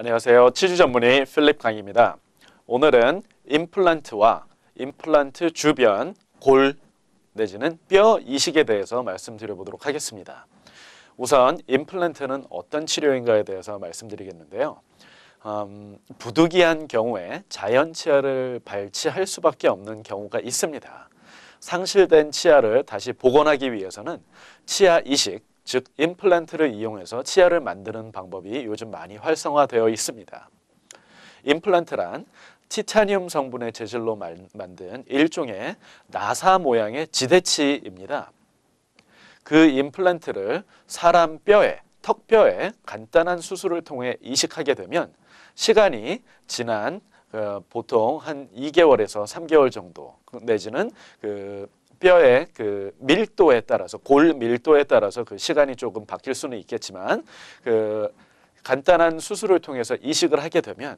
안녕하세요. 치주 전문의 필립 강입니다. 오늘은 임플란트와 임플란트 주변 골 내지는 뼈 이식에 대해서 말씀드려보도록 하겠습니다. 우선 임플란트는 어떤 치료인가에 대해서 말씀드리겠는데요. 부득이한 경우에 자연 치아를 발치할 수밖에 없는 경우가 있습니다. 상실된 치아를 다시 복원하기 위해서는 치아 이식, 즉 임플란트를 이용해서 치아를 만드는 방법이 요즘 많이 활성화되어 있습니다. 임플란트란 티타늄 성분의 재질로 만든 일종의 나사 모양의 지대치입니다. 그 임플란트를 사람 뼈에, 턱뼈에 간단한 수술을 통해 이식하게 되면 시간이 지난 보통 한 2개월에서 3개월 정도 내지는 뼈의 밀도에 따라서 골 밀도에 따라서 그 시간이 조금 바뀔 수는 있겠지만 간단한 수술을 통해서 이식을 하게 되면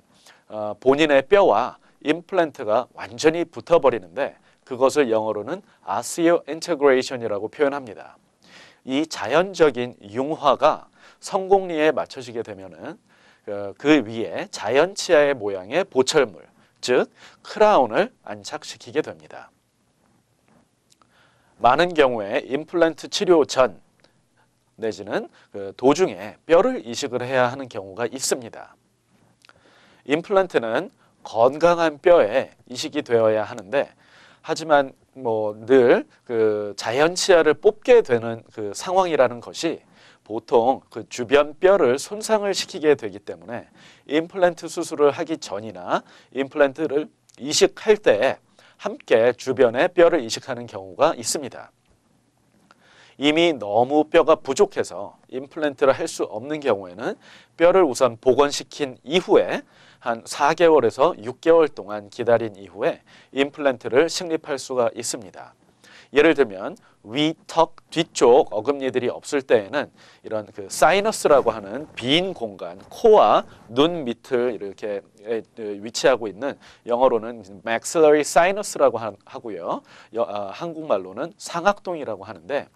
본인의 뼈와 임플란트가 완전히 붙어버리는데 그것을 영어로는 오스티오인테그레이션이라고 표현합니다. 이 자연적인 융화가 성공리에 맞춰지게 되면은 그 위에 자연 치아의 모양의 보철물, 즉 크라운을 안착시키게 됩니다. 많은 경우에 임플란트 치료 전 내지는 도중에 뼈를 이식을 해야 하는 경우가 있습니다. 임플란트는 건강한 뼈에 이식이 되어야 하는데 하지만 늘 자연 치아를 뽑게 되는 상황이라는 것이 보통 주변 뼈를 손상을 시키게 되기 때문에 임플란트 수술을 하기 전이나 임플란트를 이식할 때 함께 주변에 뼈를 이식하는 경우가 있습니다. 이미 너무 뼈가 부족해서 임플란트를 할 수 없는 경우에는 뼈를 우선 복원시킨 이후에 한 4개월에서 6개월 동안 기다린 이후에 임플란트를 식립할 수가 있습니다. 예를 들면 위턱 뒤쪽 어금니들이 없을 때에는 이런 사이너스라고 하는 빈 공간, 코와 눈 밑을 이렇게 위치하고 있는 영어로는 maxillary sinus라고 하고요. 한국말로는 상악동이라고 하는데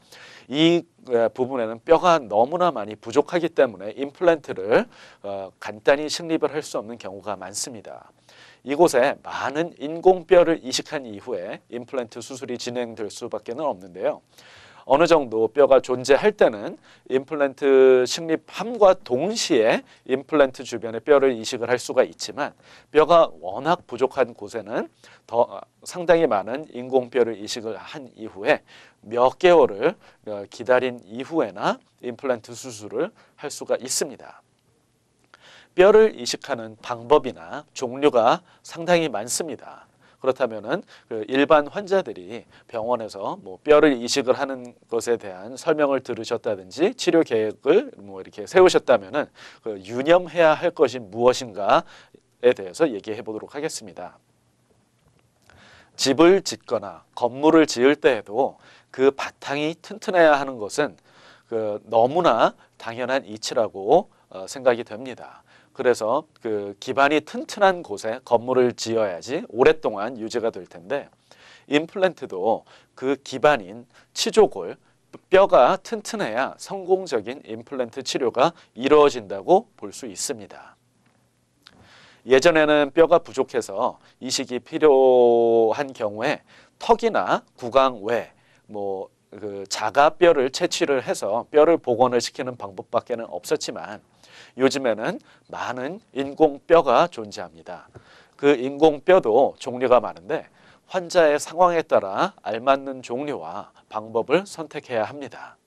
이 부분에는 뼈가 너무나 많이 부족하기 때문에 임플란트를 간단히 식립을 할 수 없는 경우가 많습니다. 이곳에 많은 인공뼈를 이식한 이후에 임플란트 수술이 진행될 수밖에 없는데요. 어느 정도 뼈가 존재할 때는 임플란트 식립함과 동시에 임플란트 주변에 뼈를 이식을 할 수가 있지만 뼈가 워낙 부족한 곳에는 상당히 많은 인공뼈를 이식을 한 이후에 몇 개월을 기다린 이후에나 임플란트 수술을 할 수가 있습니다. 뼈를 이식하는 방법이나 종류가 상당히 많습니다. 그렇다면은 일반 환자들이 병원에서 뼈를 이식을 하는 것에 대한 설명을 들으셨다든지 치료 계획을 이렇게 세우셨다면은 유념해야 할 것이 무엇인가에 대해서 얘기해 보도록 하겠습니다. 집을 짓거나 건물을 지을 때에도 그 바탕이 튼튼해야 하는 것은 너무나 당연한 이치라고 생각이 됩니다. 그래서 기반이 튼튼한 곳에 건물을 지어야지 오랫동안 유지가 될 텐데 임플란트도 그 기반인 치조골, 뼈가 튼튼해야 성공적인 임플란트 치료가 이루어진다고 볼 수 있습니다. 예전에는 뼈가 부족해서 이식이 필요한 경우에 턱이나 구강 외 자가뼈를 채취를 해서 뼈를 복원을 시키는 방법밖에 없었지만 요즘에는 많은 인공뼈가 존재합니다. 그 인공뼈도 종류가 많은데 환자의 상황에 따라 알맞는 종류와 방법을 선택해야 합니다.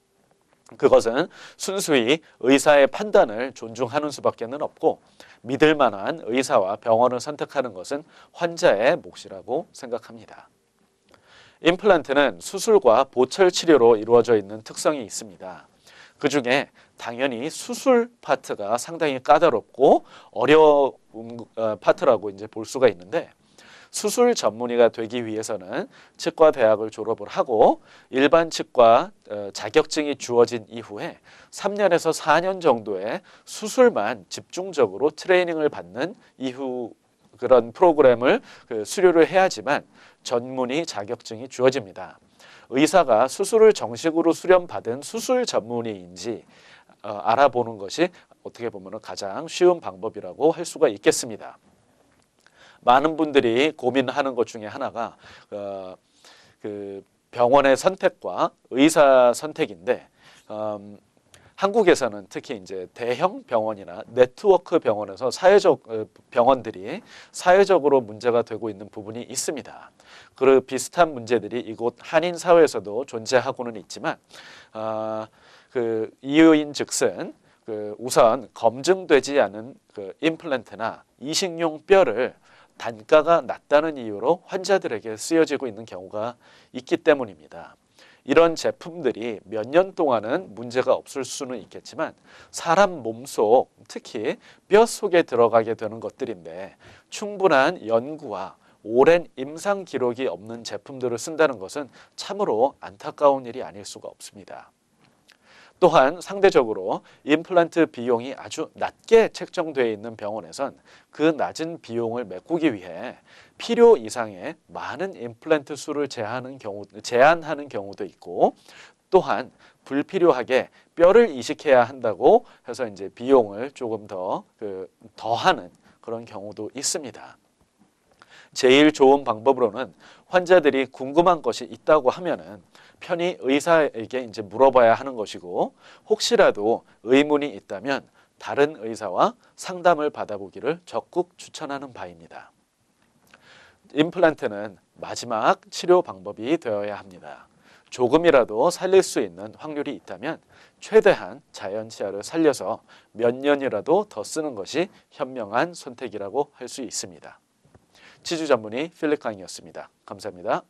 그것은 순수히 의사의 판단을 존중하는 수밖에 없고 믿을 만한 의사와 병원을 선택하는 것은 환자의 몫이라고 생각합니다. 임플란트는 수술과 보철 치료로 이루어져 있는 특성이 있습니다. 그 중에 당연히 수술 파트가 상당히 까다롭고 어려운 파트라고 이제 볼 수가 있는데 수술 전문의가 되기 위해서는 치과 대학을 졸업을 하고 일반 치과 자격증이 주어진 이후에 3년에서 4년 정도의 수술만 집중적으로 트레이닝을 받는 이후 그런 프로그램을 수료를 해야지만 전문의 자격증이 주어집니다. 의사가 수술을 정식으로 수련받은 수술 전문의인지 알아보는 것이 어떻게 보면 가장 쉬운 방법이라고 할 수가 있겠습니다. 많은 분들이 고민하는 것 중에 하나가 그 병원의 선택과 의사 선택인데 한국에서는 특히 이제 대형 병원이나 네트워크 병원에서 병원들이 사회적으로 문제가 되고 있는 부분이 있습니다. 그 비슷한 문제들이 이곳 한인 사회에서도 존재하고는 있지만 그 이유인즉슨 우선 검증되지 않은 임플란트나 이식용 뼈를 단가가 낮다는 이유로 환자들에게 쓰여지고 있는 경우가 있기 때문입니다. 이런 제품들이 몇 년 동안은 문제가 없을 수는 있겠지만 사람 몸속, 특히 뼈 속에 들어가게 되는 것들인데 충분한 연구와 오랜 임상 기록이 없는 제품들을 쓴다는 것은 참으로 안타까운 일이 아닐 수가 없습니다. 또한 상대적으로 임플란트 비용이 아주 낮게 책정되어 있는 병원에선 그 낮은 비용을 메꾸기 위해 필요 이상의 많은 임플란트 수를 제한하는 경우도 있고, 또한 불필요하게 뼈를 이식해야 한다고 해서 이제 비용을 조금 더 더하는 그런 경우도 있습니다. 제일 좋은 방법으로는 환자들이 궁금한 것이 있다고 하면은 편히 의사에게 이제 물어봐야 하는 것이고, 혹시라도 의문이 있다면 다른 의사와 상담을 받아보기를 적극 추천하는 바입니다. 임플란트는 마지막 치료 방법이 되어야 합니다. 조금이라도 살릴 수 있는 확률이 있다면 최대한 자연치아를 살려서 몇 년이라도 더 쓰는 것이 현명한 선택이라고 할 수 있습니다. 치주 전문의 필립 강이었습니다. 감사합니다.